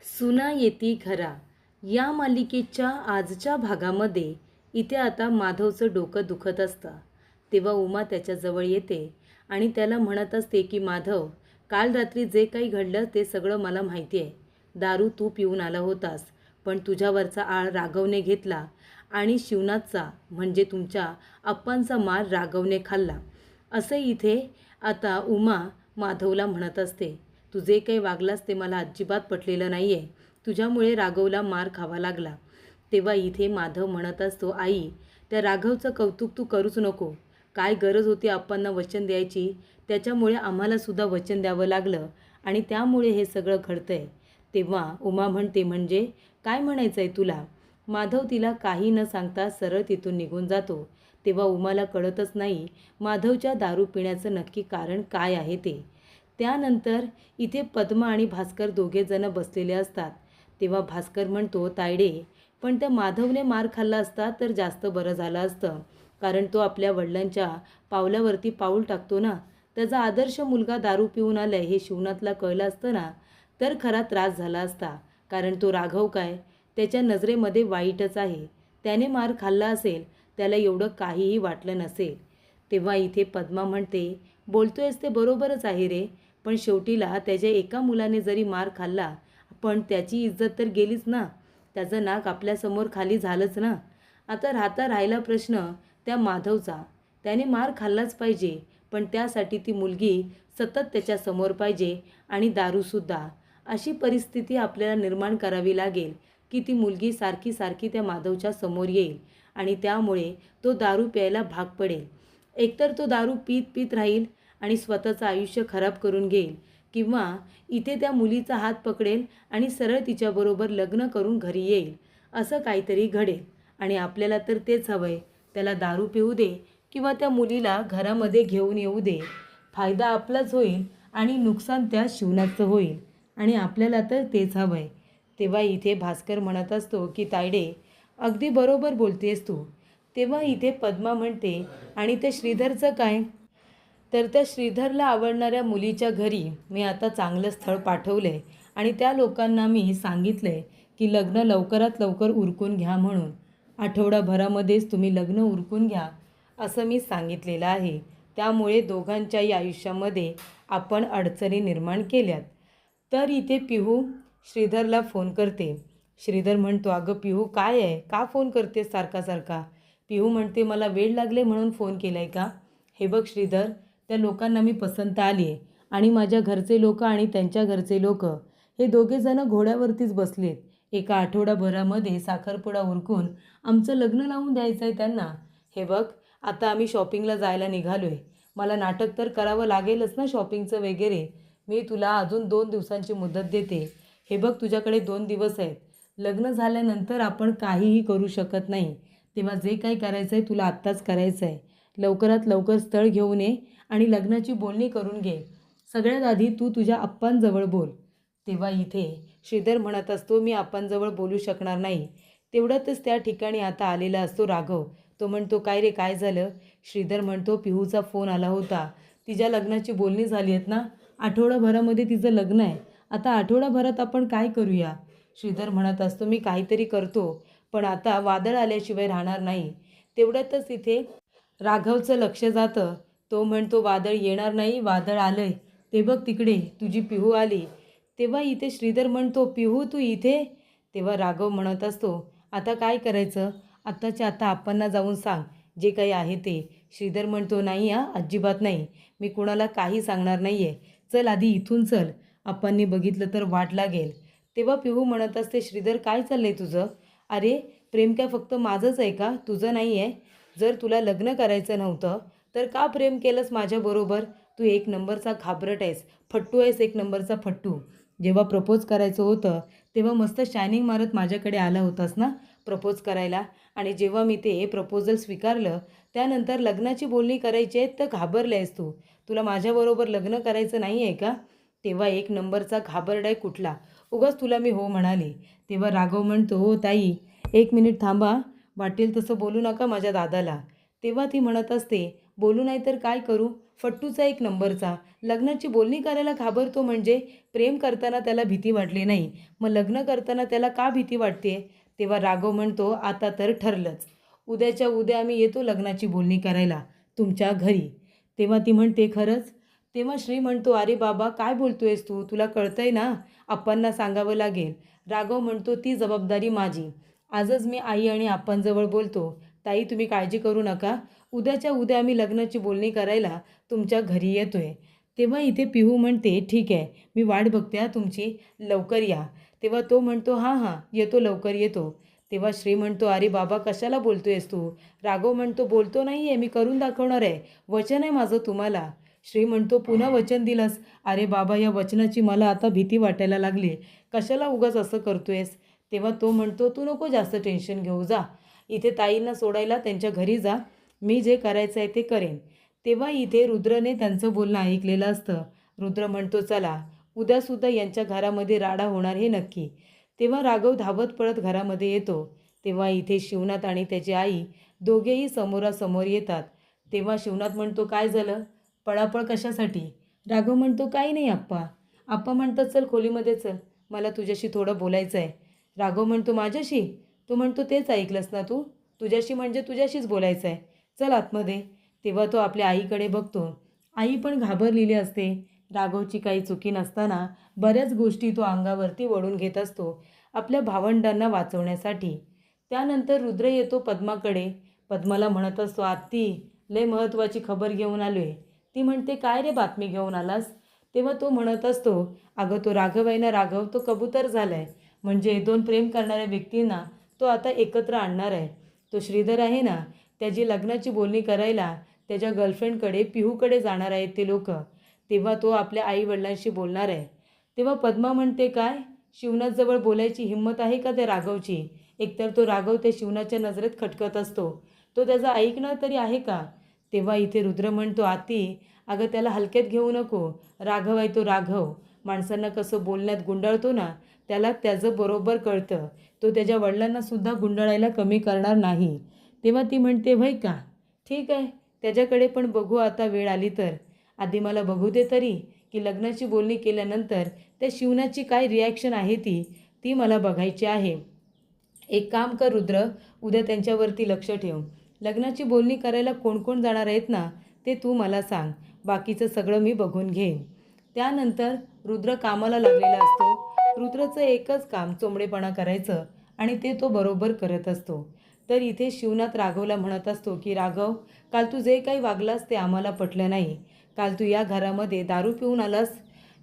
सुना येती घरा या मालिकेच्या आजच्या भागामध्ये इथे आता माधवचं डोकं दुखत असतं. तेव्हा उमा त्याच्याजवळ येते आणि त्याला म्हणत असते की माधव, काल रात्री जे काही घडलं ते सगळं मला माहिती आहे. दारू तू पिऊन आला होतास, पण तुझ्यावरचा आळ राघवने घेतला आणि शिवनाथचा म्हणजे तुमच्या अप्पांचा मार राघवने खाल्ला. असं इथे आता उमा माधवला म्हणत असते. तू जे काही वागलास ते मला अजिबात पटलेलं नाही आहे. तुझ्यामुळे राघवला मार खावा लागला. तेव्हा इथे माधव म्हणत असतो, आई, त्या राघवचं कौतुक तू करूच नको. काय गरज होती आप्पांना वचन द्यायची, त्याच्यामुळे आम्हालासुद्धा वचन द्यावं लागलं आणि त्यामुळे हे सगळं घडतंय. तेव्हा उमा म्हणते, म्हणजे काय म्हणायचं आहे तुला? माधव तिला काही न सांगता सरळ तिथून निघून जातो. तेव्हा उमाला कळतच नाही माधवच्या दारू पिण्याचं नक्की कारण काय आहे ते. त्यानंतर इथे पद्मा आणि भास्कर दोघेजण बसलेले असतात. तेव्हा भास्कर म्हणतो, तायडे, पण त्या माधवने मार खाल्ला असता तर जास्त बरं झालं असतं, कारण तो आपल्या वडिलांच्या पावलावरती पाऊल टाकतो ना. त्याचा आदर्श मुलगा दारू पिऊन आलाय हे शिवनाथला कळलं असतं ना तर खरा त्रास झाला असता, कारण तो राघव काय त्याच्या नजरेमध्ये वाईटच आहे. त्याने मार खाल्ला असेल, त्याला एवढं काहीही वाटलं नसेल. तेव्हा इथे पद्मा म्हणते, बोलतोयस ते बरोबरच आहे रे, पण शेवटीला त्याच्या एका मुलाने जरी मार खाल्ला पण त्याची इज्जत तर गेलीच ना. त्याचं नाक आपल्यासमोर खाली झालंच ना. आता राहिला प्रश्न त्या माधवचा. त्याने मार खाल्लाच पाहिजे, पण त्यासाठी ती मुलगी सतत त्याच्यासमोर पाहिजे आणि दारूसुद्धा. अशी परिस्थिती आपल्याला निर्माण करावी लागेल की ती मुलगी सारखी सारखी त्या माधवच्या समोर येईल आणि त्यामुळे तो दारू प्यायला भाग पडेल. एकतर तो दारू पीत पीत राहील आणि स्वतःचं आयुष्य खराब करून घेईल, किंवा इथे त्या मुलीचा हात पकडेल आणि सरळ तिच्याबरोबर लग्न करून घरी येईल. असं काहीतरी घडेल आणि आपल्याला तर तेच हवं आहे. त्याला दारू पिऊ दे किंवा त्या मुलीला घरामध्ये घेऊन येऊ दे, फायदा आपलाच होईल आणि नुकसान त्या शिवनाथचं होईल आणि आपल्याला तर तेच हवं आहे. तेव्हा इथे भास्कर म्हणत असतो की तायडे, अगदी बरोबर बोलतेस तू. तेव्हा इथे पद्मा म्हणते, आणि ते श्रीधरचं काय? तर त्या श्रीधरला आवडणाऱ्या मुलीच्या घरी मी आता चांगलं स्थळ पाठवलं आहे आणि त्या लोकांना मी सांगितलं आहे की लग्न लवकरात लवकर उरकून घ्या म्हणून. आठवडाभरामध्येच तुम्ही लग्न उरकून घ्या असं मी सांगितलेलं आहे. त्यामुळे दोघांच्याही आयुष्यामध्ये आपण अडचणी निर्माण केल्यात. तर इथे पिहू श्रीधरला फोन करते. श्रीधर म्हणतो, अगं पिहू, काय आहे, का फोन करतेस सारखा सारखा? पिहू म्हणते, मला वेळ लागले म्हणून फोन केला आहे का? हे बघ श्रीधर, त्या लोकांना मी पसंत आली आहे आणि माझ्या घरचे लोक आणि त्यांच्या घरचे लोक हे दोघेजणं घोड्यावरतीच बसलेत. एका आठवडाभरामध्ये साखरपुडा उरकून आमचं लग्न लावून द्यायचं आहे त्यांना. हे बघ, आता आम्ही शॉपिंगला जायला निघालो आहे. मला नाटक तर करावं लागेलच ना शॉपिंगचं वगैरे. मी तुला अजून 2 दिवसांची मुदत देते. हे बघ, तुझ्याकडे 2 दिवस आहेत. लग्न झाल्यानंतर आपण काहीही करू शकत नाही. तेव्हा जे काही करायचं आहे तुला आत्ताच करायचं आहे. लवकरात लवकर स्थळ घेऊन ये आणि लग्नाची बोलणी करून घे. सगळ्यात आधी तू तुझ्या अप्पांजवळ बोल. तेव्हा इथे श्रीधर म्हणत असतो, मी अप्पांजवळ बोलू शकणार नाही. तेवढ्यातच त्या ठिकाणी आता आलेला असतो राघव. तो म्हणतो, काय रे, काय झालं? श्रीधर म्हणतो, पिहूचा फोन आला होता. तिच्या लग्नाची बोलणी झाली आहेत ना. आठवडाभरामध्ये तिचं लग्न आहे. आता आठवडाभरात आपण काय करूया? श्रीधर म्हणत असतो, मी काहीतरी करतो, पण आता वादळ आल्याशिवाय राहणार नाही. तेवढ्यातच इथे राघवचं लक्ष जातं. तो म्हणतो, वादळ येणार नाही, वादळ आलंय. ते बघ तिकडे तुझी पिहू आली. तेव्हा इथे श्रीधर म्हणतो, पिहू तू इथे? तेव्हा राघव म्हणत असतो, आता काय करायचं? आत्ताच्या आता आप्पांना जाऊन सांग जे काही आहे ते. श्रीधर म्हणतो, नाही अजिबात नाही. मी कोणाला काही सांगणार नाही आहे. चल आधी इथून चल, आप्पांनी बघितलं तर वाट लागेल. तेव्हा पिहू म्हणत असते, श्रीधर काय चाललं आहे तुझं? अरे, प्रेम काय फक्त माझंच आहे का, तुझं नाही आहे? जर तुला लग्न करायचं नव्हतं तर का प्रेम केलंस माझ्याबरोबर? तू एक नंबरचा घाबरट आहेस, फट्टू आहेस, एक नंबरचा फट्टू. जेव्हा प्रपोज करायचं होतं तेव्हा मस्त शायनिंग मारत माझ्याकडे आला होतास ना प्रपोज करायला, आणि जेव्हा मी ते प्रपोजल स्वीकारलं त्यानंतर लग्नाची बोलणी करायची आहे तर घाबरले आहेस तू. तुला माझ्याबरोबर लग्न करायचं नाही आहे का? तेव्हा एक नंबरचा घाबरट आहे कुठला, उगाच तुला मी हो म्हणाले. तेव्हा राघव म्हणतो, हो ताई, 1 मिनिट थांबा, वाटेल तसं बोलू नका माझ्या दादाला. तेव्हा ती म्हणत असते, बोलू नाही तर काय करू? फट्टूचा एक नंबरचा. लग्नाची बोलणी करायला घाबरतो म्हणजे प्रेम करताना त्याला भीती वाटली नाही, मग लग्न करताना त्याला का भीती वाटते? तेव्हा राघव म्हणतो, आता तर ठरलंच. उद्याच्या उद्या आम्ही येतो लग्नाची बोलणी करायला तुमच्या घरी. तेव्हा ती म्हणते, खरंच? तेव्हा श्री म्हणतो, अरे बाबा काय बोलतोयस तू? तुला कळतंय ना, आप्पांना सांगावं लागेल. राघव म्हणतो, ती जबाबदारी माझी. आजच मी आई आणि आप्पांजवळ बोलतो. ताई तुम्ही काळजी करू नका, उद्याच्या उद्या आम्ही लग्नाची बोलणी करायला तुमच्या घरी येतोय. तेव्हा इथे पिहू म्हणते, ठीक आहे, मी वाट बघते हा तुमची, लवकर या. तेव्हा तो म्हणतो, हां हां येतो, लवकर येतो. तेव्हा श्री म्हणतो, अरे बाबा कशाला बोलतोयस तू? राघव म्हणतो, बोलतो नाही आहे, मी करून दाखवणार आहे, वचन आहे माझं तुम्हाला. श्री म्हणतो, पुन्हा वचन दिलंस? अरे बाबा या वचनाची मला आता भीती वाटायला लागली, कशाला उगाच असं करतोयस? तेव्हा तो म्हणतो, तू नको जास्त टेन्शन घेऊ, जा इथे ताईंना सोडायला त्यांच्या घरी जा, मी जे करायचं आहे ते करेन. तेव्हा इथे रुद्रने त्यांचं बोलणं ऐकलेलं असतं. रुद्र म्हणतो, चला उद्यासुद्धा यांच्या घरामध्ये राडा होणार हे नक्की. तेव्हा राघव धावत पळत घरामध्ये येतो. तेव्हा इथे शिवनाथ आणि त्याची आई दोघेही समोरासमोर येतात. तेव्हा शिवनाथ म्हणतो, काय झालं? पळापळ कशासाठी? राघव म्हणतो, काही नाही आप्पा. आप्पा म्हणतात, चल खोलीमध्ये चल, मला तुझ्याशी थोडं बोलायचं आहे. राघव म्हणतो, माझ्याशी? तो म्हणतो, तेच ऐकलंस ना तू, तुझ्याशी म्हणजे तुझ्याशीच बोलायचं आहे, चल आतमध्ये. तेव्हा तो आपल्या आईकडे बघतो. आई पण घाबरलेली असते. राघवची काही चुकी नसताना बऱ्याच गोष्टी तो अंगावरती ओढून घेत असतो आपल्या भावंडांना वाचवण्यासाठी. त्यानंतर रुद्र येतो पद्माकडे. पद्माला म्हणत असतो, आत्ती लय महत्त्वाची खबर घेऊन आलो आहे. ती म्हणते, काय रे बातमी घेऊन आलास? तेव्हा तो म्हणत असतो, अगं तो राघव आहे ना, राघव तो कबूतर झाला आहे, म्हणजे दोन प्रेम करणाऱ्या व्यक्तींना तो आता एकत्र आणणार आहे. तो श्रीधर आहे ना, त्याची लग्नाची बोलणी करायला त्याच्या गर्लफ्रेंडकडे पिहूकडे जाणार आहेत ते लोक. तेव्हा तो आपल्या आईवडिलांशी बोलणार आहे. तेव्हा पद्मा म्हणते, काय शिवनाथजवळ बोलायची हिंमत आहे का त्या राघवची? एकतर तो राघव त्या शिवनाच्या नजरेत खटकत असतो, तो त्याचा ऐकणार तरी आहे का? तेव्हा इथे रुद्र म्हणतो, आती अगं त्याला हलक्यात घेऊ नको, राघव आहे तो राघव, माणसांना कसं बोलण्यात गुंडाळतो ना, त्याला त्याचं बरोबर कळतं, तो त्याच्या वडिलांनासुद्धा गुंडाळायला कमी करणार नाही. तेव्हा ती म्हणते, व्हय का, ठीक आहे, त्याच्याकडे पण बघू आता वेळ आली तर. आधी मला बघू दे तरी, की लग्नाची बोलणी केल्यानंतर त्या शिवनाची काय रिॲक्शन आहे ती ती मला बघायची आहे. एक काम कर रुद्र, उद्या त्यांच्यावरती लक्ष ठेव. लग्नाची बोलणी करायला कोण कोण जाणार आहेत ना, ते तू मला सांग, बाकीचं सगळं मी बघून घेईन. त्यानंतर रुद्र कामाला लागलेला असतो. रुद्रचं एकच काम चोंबडेपणा करायचं आणि ते तो बरोबर करत असतो. तर इथे शिवनाथ राघवला म्हणत असतो, की राघव, काल तू जे काही वागलास ते आम्हाला पटलं नाही. काल तू या घरामध्ये दारू पिऊन आलास.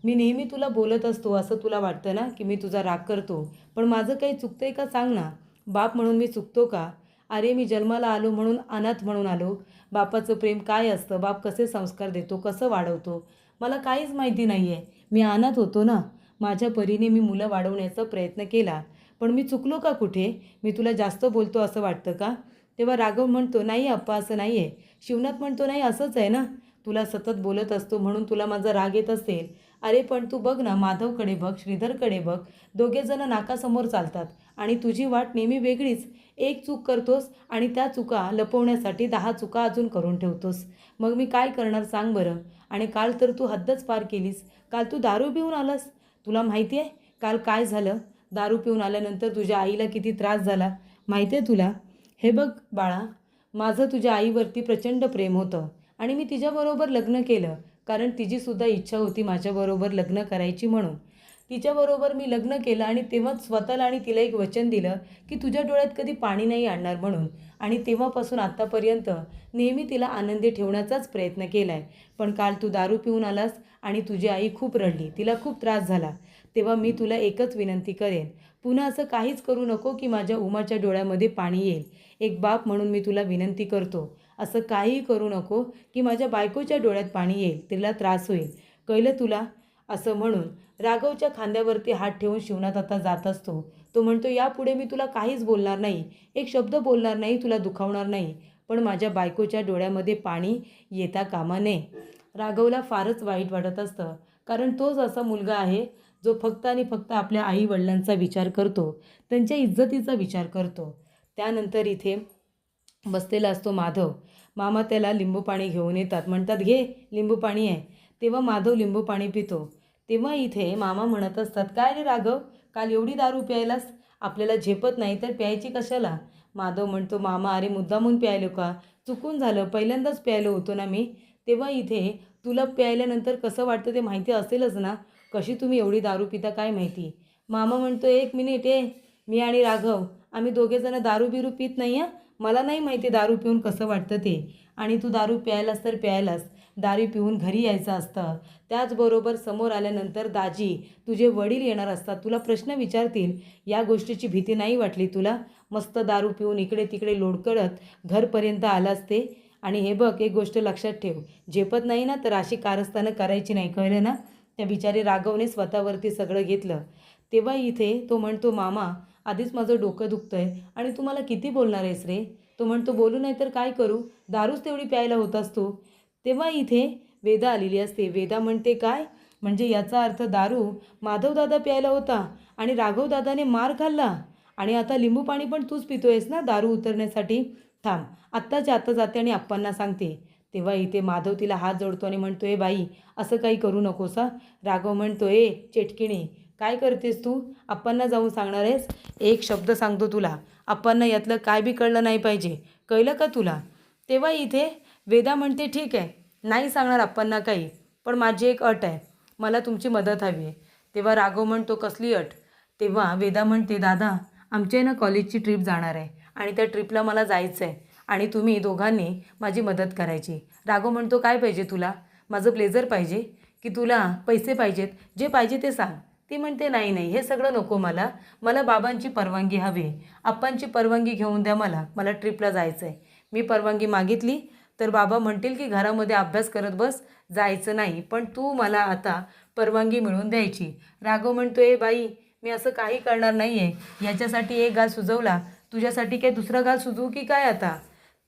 मी नेहमी तुला बोलत असतो, असं तुला वाटतं ना की मी तुझा राग करतो, पण माझं काही चुकतंय का सांग ना? बाप म्हणून मी चुकतो का? अरे मी जन्माला आलो म्हणून अनाथ म्हणून आलो. बापाचं प्रेम काय असतं, बाप कसे संस्कार देतो, कसं वाढवतो, मला काहीच माहिती नाही आहे. मी अनाथ होतो ना, माझ्या परीने मी मुलं वाढवण्याचा प्रयत्न केला, पण मी चुकलो का कुठे? मी तुला जास्त बोलतो असं वाटतं का? तेव्हा राघव म्हणतो, नाही अप्पा असं नाही आहे. शिवनाथ म्हणतो, नाही असंच आहे ना, तुला सतत बोलत असतो म्हणून तुला माझा राग येत असेल. अरे पण तू बघ ना, माधवकडे बघ, श्रीधरकडे बघ, दोघेजणं नाकासमोर चालतात आणि तुझी वाट नेहमी वेगळीच. एक चूक करतोस आणि त्या चुका लपवण्यासाठी 10 चुका अजून करून ठेवतोस. मग मी काय करणार सांग बरं? आणि काल तर तू हद्दच पार केलीस. काल तू दारू पिऊन आलास. तुला माहिती आहे काल काय झालं? दारू पिऊन आल्यानंतर तुझ्या आईला किती त्रास झाला माहिती आहे तुला? हे बघ बाळा, माझं तुझ्या आईवरती प्रचंड प्रेम होतं आणि मी तिच्याबरोबर लग्न केलं, कारण तिचीसुद्धा इच्छा होती माझ्याबरोबर लग्न करायची म्हणून. तिच्याबरोबर मी लग्न केलं आणि तेव्हाच स्वतःला आणि तिला एक वचन दिलं, की तुझ्या डोळ्यात कधी पाणी नाही आणणार म्हणून. आणि तेव्हापासून आत्तापर्यंत नेहमी तिला आनंदी ठेवण्याचाच प्रयत्न केला आहे. पण काल तू दारू पिऊन आलास आणि तुझी आई खूप रडली, तिला खूप त्रास झाला. तेव्हा मी तुला एकच विनंती करेन, पुन्हा असं काहीच करू नको की माझ्या उमाच्या डोळ्यामध्ये पाणी येईल. एक बाप म्हणून मी तुला विनंती करतो, असं काहीही करू नको की माझ्या बायकोच्या डोळ्यात पाणी येईल, तिला त्रास होईल, कळलं तुला? असं म्हणून राघवच्या खांद्यावरती हात ठेवून शिवनाथ आता जात असतो. तो म्हणतो, यापुढे मी तुला काहीच बोलणार नाही, एक शब्द बोलणार नाही, तुला दुखावणार नाही, पण माझ्या बायकोच्या डोळ्यामध्ये पाणी येता कामा नये. राघवला फारच वाईट वाटत असतं, कारण तोच असा मुलगा आहे जो फक्त आणि फक्त आपल्या आई वडिलांचा विचार करतो, त्यांच्या इज्जतीचा विचार करतो. त्यानंतर इथे बसलेला असतो माधव. मामा त्याला लिंबू पाणी घेऊन येतात. म्हणतात, घे लिंबू पाणी आहे. तेव्हा माधव लिंबू पाणी पितो. तेव्हा इथे मामा म्हणत असतात, काय रे राघव, काल एवढी दारू प्यायलास? आपल्याला झेपत नाही तर प्यायची कशाला? माधव म्हणतो, मामा अरे मुद्दामून प्यायलो का? चुकून झालं, पहिल्यांदाच प्यायलो होतो ना मी. तेव्हा इथे तुला प्यायल्यानंतर कसं वाटतं ते माहिती असेलच ना. कशी तुम्ही एवढी दारू पिता काय माहिती. मामा म्हणतो, एक मिनिट मी आणि राघव आम्ही दोघेजणं दारू बिरू पित नाही हां. मला नाही माहिती दारू पिऊन कसं वाटतं ते. आणि तू दारू प्यायलास तर प्यायलास, दारू पिऊन घरी यायचं असतं. त्याचबरोबर समोर आल्यानंतर दाजी तुझे वडील येणार असतात, तुला प्रश्न विचारतील. या गोष्टीची भीती नाही वाटली तुला? मस्त दारू पिऊन इकडे तिकडे लोडकडत घरपर्यंत आलास ते. आणि हे बघ, एक गोष्ट लक्षात ठेव, झेपत नाही ना तर अशी कारस्थानं करायची नाही, कळलं ना. त्या बिचारी राघवने स्वतःवरती सगळं घेतलं. तेव्हा इथे तो म्हणतो, मामा आधीच माझं डोकं दुखतं आहे आणि तू मला किती बोलणार आहेस रे. तो म्हणतो, बोलू नाही तर काय करू, दारूच तेवढी प्यायला होतास तू. तेव्हा इथे वेदा आलेली असते. वेदा म्हणते, काय म्हणजे याचा अर्थ दारू माधवदादा प्यायला होता आणि राघवदादाने मार खाल्ला आणि आता लिंबू पाणी पण तूच पितोयस ना दारू उतरण्यासाठी. थांब, आत्ताच्या आत्ता जाते आणि आप्पांना सांगते. तेव्हा इथे माधव तिला हात जोडतो आणि म्हणतो, ए बाई, असं काही करू नकोस हा. राघव म्हणतो, चेटकिणी, काय करतेस तू? आप्पांना जाऊन सांगणार आहेस? एक शब्द सांगतो तुला, आप्पांना यातलं काय बी कळलं नाही पाहिजे, कळलं का तुला? तेव्हा इथे वेदा म्हणते, ठीक आहे, नाही सांगणार आप्पांना काही, पण माझी एक अट आहे, मला तुमची मदत हवी आहे. तेव्हा राघव म्हणतो, कसली अट? तेव्हा वेदा म्हणते, दादा आमच्या ना कॉलेजची ट्रिप जाणार आहे आणि त्या ट्रिपला मला जायचं आहे आणि तुम्ही दोघांनी माझी मदत करायची. राघव म्हणतो, काय पाहिजे तुला? माझं ब्लेझर पाहिजे की तुला पैसे पाहिजेत? जे पाहिजे ते सांग. ती म्हणते, नाही नाही, हे सगळं नको मला बाबांची परवानगी हवी, आप्पांची परवानगी घेऊन द्या मला ट्रिपला जायचं आहे. मी परवानगी मागितली तर बाबा म्हणतील की घरामध्ये अभ्यास करत बस, जायचं नाही, पण तू मला आता परवानगी मिळवून द्यायची. राघव म्हणतो, बाई, मी असं काही करणार नाही आहे, याच्यासाठी एक गाल सुजवला, तुझ्यासाठी काय दुसरा गाल सुजवू की काय आता?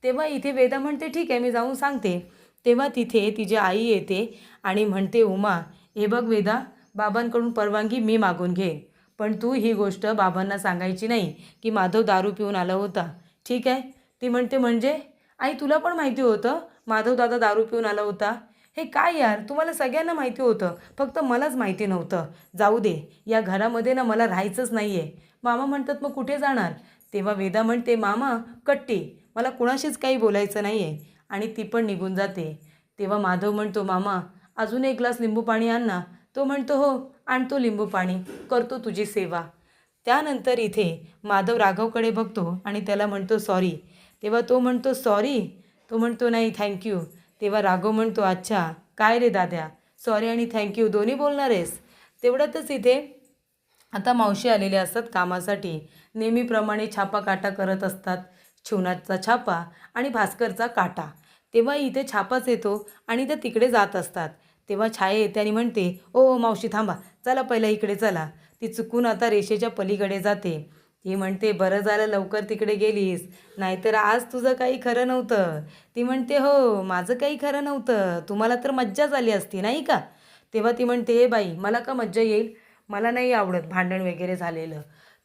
तेव्हा इथे वेदा म्हणते, ठीक आहे, मी जाऊन सांगते. तेव्हा तिथे तिची आई येते आणि म्हणते, उमा, हे बघ वेदा, बाबांकडून परवानगी मी मागून घे, पण तू ही गोष्ट बाबांना सांगायची नाही की माधव दारू पिऊन आला होता, ठीक आहे? ती म्हणते, म्हणजे आई तुला पण माहिती होतं माधव दादा दारू पिऊन आला होता? हे काय यार, तुम्हाला सगळ्यांना माहिती होतं, फक्त मलाच माहिती नव्हतं. जाऊ दे, या घरामध्ये ना मला राहायचंच नाही आहे. मामा म्हणतात, मग कुठे जाणार? तेव्हा वेदा म्हणते, मामा कट्टी, मला कुणाशीच काही बोलायचं नाही आहे, आणि ती पण निघून जाते. तेव्हा माधव म्हणतो, मामा अजून एक ग्लास लिंबू पाणी आण ना. तो म्हणतो, हो आणतो लिंबू पाणी, करतो तुझी सेवा. त्यानंतर इथे माधव राघवकडे बघतो आणि त्याला म्हणतो, सॉरी. तेव्हा तो म्हणतो, सॉरी? तो म्हणतो, नाही थँक्यू. तेव्हा राघव म्हणतो, अच्छा काय रे दाद्या, सॉरी आणि थँक्यू दोन्ही बोलणार आहेस? तेवढ्यातच इथे आता मावशी आलेले असतात कामासाठी. नेहमीप्रमाणे छापा काटा करत असतात, शिवनाथचा छापा आणि भास्करचा काटा. तेव्हा इथे छापाच येतो आणि ते तिकडे जात असतात. तेव्हा छाया येते आणि म्हणते, ओ मावशी थांबा, चला पहिला इकडे चला. ती चुकून आता रेषेच्या पलीकडे जाते. ती म्हणते, बरं झालं लवकर तिकडे गेलीस, नाहीतर आज तुझं काही खरं नव्हतं. ती म्हणते, हो माझं काही खरं नव्हतं, तुम्हाला तर मज्जा झाली असती नाही का? तेव्हा ती म्हणते, बाई मला का मज्जा येईल, मला नाही आवडत भांडण वगैरे झालेलं.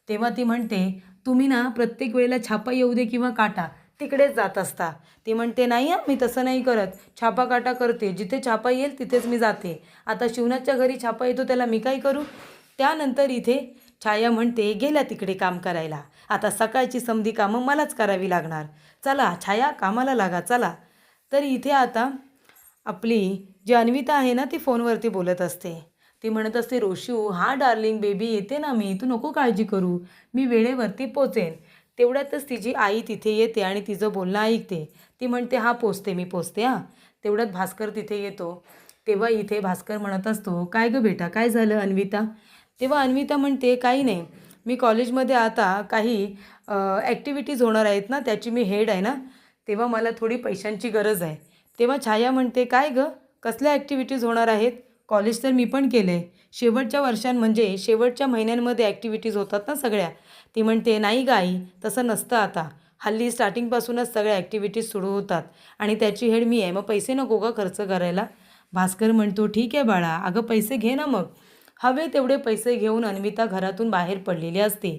तेव्हा ती म्हणते, तुम्ही ना प्रत्येक वेळेला छापा येऊ दे किंवा काटा तिकडेच जात असता. ती म्हणते, नाही मी तसं नाही करत, छापा काटा करते, जिथे छापा येईल तिथेच मी जाते. आता शिवनाथच्या घरी छापा येतो त्याला मी काय करू? त्यानंतर इथे छाया म्हणते, गेल्या तिकडे काम करायला, आता सकाळची समधी कामं मलाच करावी लागणार. चला छाया, कामाला लागा चला. तर इथे आता आपली जी अन्विता आहे ना, ती फोनवरती बोलत असते. ती म्हणत असते, रोशू हां डार्लिंग बेबी, येते ना मी, तू नको काळजी करू, मी वेळेवरती पोचेन. तेवढ्यातच तिची आई तिथे येते आणि तिचं बोलणं ऐकते. ती म्हणते, हां पोचते, मी पोचते हां. तेवढ्यात भास्कर तिथे येतो. तेव्हा इथे भास्कर म्हणत असतो, काय गं बेटा, काय झालं अन्विता? तेव्हा अन्विता म्हणते, काही नाही, मी कॉलेजमध्ये आता काही ॲक्टिव्हिटीज होणार आहेत ना, त्याची मी हेड आहे ना, तेव्हा मला थोडी पैशांची गरज आहे. तेव्हा छाया म्हणते, काय गं, कसल्या ॲक्टिव्हिटीज होणार आहेत? कॉलेज तर मी पण केलं आहे, शेवटच्या म्हणजे शेवटच्या महिन्यांमध्ये ॲक्टिव्हिटीज होतात ना सगळ्या. ती म्हणते, नाही गाई, तसं नसतं आता, हल्ली स्टार्टिंगपासूनच सगळ्या ॲक्टिव्हिटीज सुरू होतात आणि त्याची हेड मी आहे, मग पैसे नको का खर्च करायला? भास्कर म्हणतो, ठीक आहे बाळा, अगं पैसे घे ना मग. हवे तेवढे पैसे घेऊन अन्विता घरातून बाहेर पडलेली असते.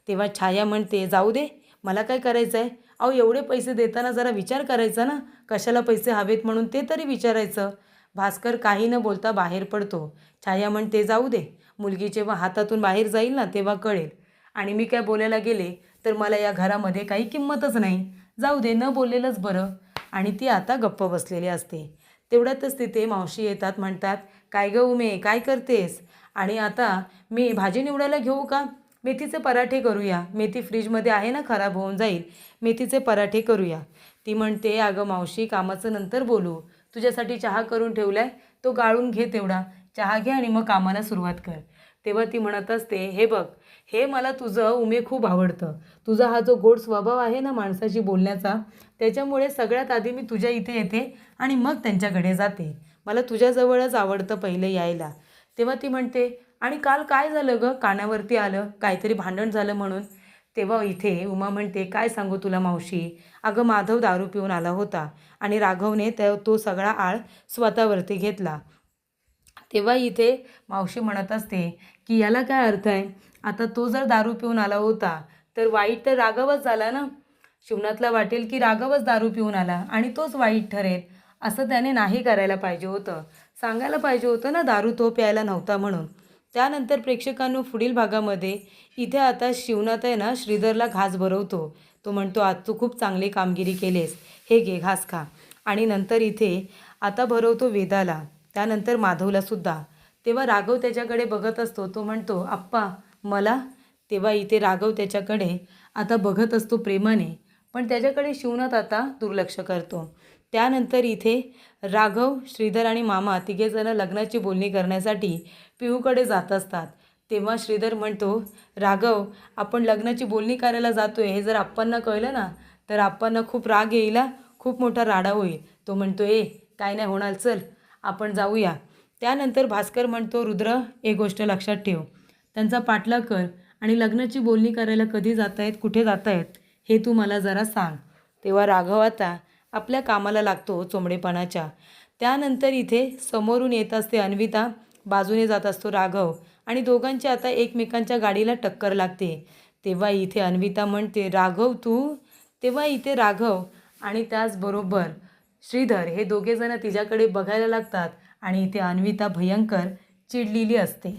तेव्हा छाया म्हणते, जाऊ दे, मला काय करायचं आहे? अहो एवढे पैसे देताना जरा विचार करायचा ना, कशाला पैसे हवेत म्हणून ते तरी विचारायचं. भास्कर काही न बोलता बाहेर पडतो. छाया म्हणते जाऊ दे, मुलगी जेव्हा हातातून बाहेर जाईल ना तेव्हा कळेल. आणि मी काय बोलायला गेले तर मला या घरामध्ये काही किंमतच नाही. जाऊ दे, न बोललेलंच बरं. आणि ती आता गप्प बसलेली असते. तेवढ्यातच तिथे मावशी येतात, म्हणतात काय गं उमे, काय करतेस? आणि आता मी भाजी निवडायला घेऊ का? मेथीचे पराठे करूया, मेथी फ्रीजमध्ये आहे ना, खराब होऊन जाईल, मेथीचे पराठे करूया. ती म्हणते अगं मावशी, कामाचं नंतर बोलू, तुझ्यासाठी चहा करून ठेवलाय, तो गाळून घे, तेवढा चहा घे आणि मग कामाला सुरुवात कर. तेव्हा ती म्हणत असते हे बघ, हे मला तुझं उमे खूप आवडतं. तुझा हा जो गोड स्वभाव आहे ना माणसाशी बोलण्याचा, त्याच्यामुळे सगळ्यात आधी मी तुझ्या इथे येते आणि मग त्यांच्याकडे जाते. मला तुझ्याजवळच आवडतं पहिले यायला. तेव्हा ती म्हणते आणि काल काय झालं गं, कानावरती आलं काहीतरी भांडण झालं म्हणून. तेव्हा इथे उमा म्हणते काय सांगू तुला मावशी, अगं माधव दारू पिऊन आला होता आणि राघवने तो सगळा आळ स्वतःवरती घेतला. तेव्हा इथे मावशी म्हणत असते की याला काय अर्थ आहे? आता तो जर दारू पिऊन आला होता तर वाईट तर राघवच झाला ना. शिवनाथला वाटेल की राघवच दारू पिऊन आला आणि तोच वाईट ठरेल. असं त्याने नाही करायला पाहिजे होतं, सांगायला पाहिजे होतं ना दारू तो प्यायला नव्हता म्हणून. त्यानंतर प्रेक्षकांनो पुढील भागामध्ये इथे आता शिवनाथ आहे ना श्रीधरला घास भरवतो. तो म्हणतो आज तू खूप चांगली कामगिरी केलीस, हे घे घास खा. आणि नंतर इथे आता भरवतो वेदाला, त्यानंतर माधवलासुद्धा. तेव्हा राघव त्याच्याकडे बघत असतो. तो म्हणतो आप्पा मला. तेव्हा इथे राघव त्याच्याकडे आता बघत असतो प्रेमाने, पण त्याच्याकडे शिवनाथ आता दुर्लक्ष करतो. त्यानंतर इथे राघव, श्रीधर आणि मामा तिघेजणं लग्नाची बोलणी करण्यासाठी पिहूकडे जात असतात. तेव्हा श्रीधर म्हणतो राघव, आपण लग्नाची बोलणी करायला जातोय हे जर आप्पांना कळलं ना तर आप्पांना खूप राग येईल, खूप मोठा राडा होईल. तो म्हणतो काय नाही होणार, चल आपण जाऊया. त्यानंतर भास्कर म्हणतो रुद्र, एक गोष्ट लक्षात ठेव, त्यांचा पाठलाग कर आणि लग्नाची बोलणी करायला कधी जात आहेत, कुठे जात आहेत हे तू मला जरा सांग. तेव्हा राघव आता आपल्या कामाला लागतो चोंबडेपणाच्या. त्यानंतर इथे समोरून येत असते अन्विता, बाजूने जात असतो राघव आणि दोघांची आता एकमेकांच्या गाडीला टक्कर लागते. तेव्हा इथे अन्विता म्हणते राघव तू. तेव्हा इथे राघव आणि त्याचबरोबर श्रीधर हे दोघेजणं तिच्याकडे बघायला लागतात आणि इथे अन्विता भयंकर चिडलेली असते.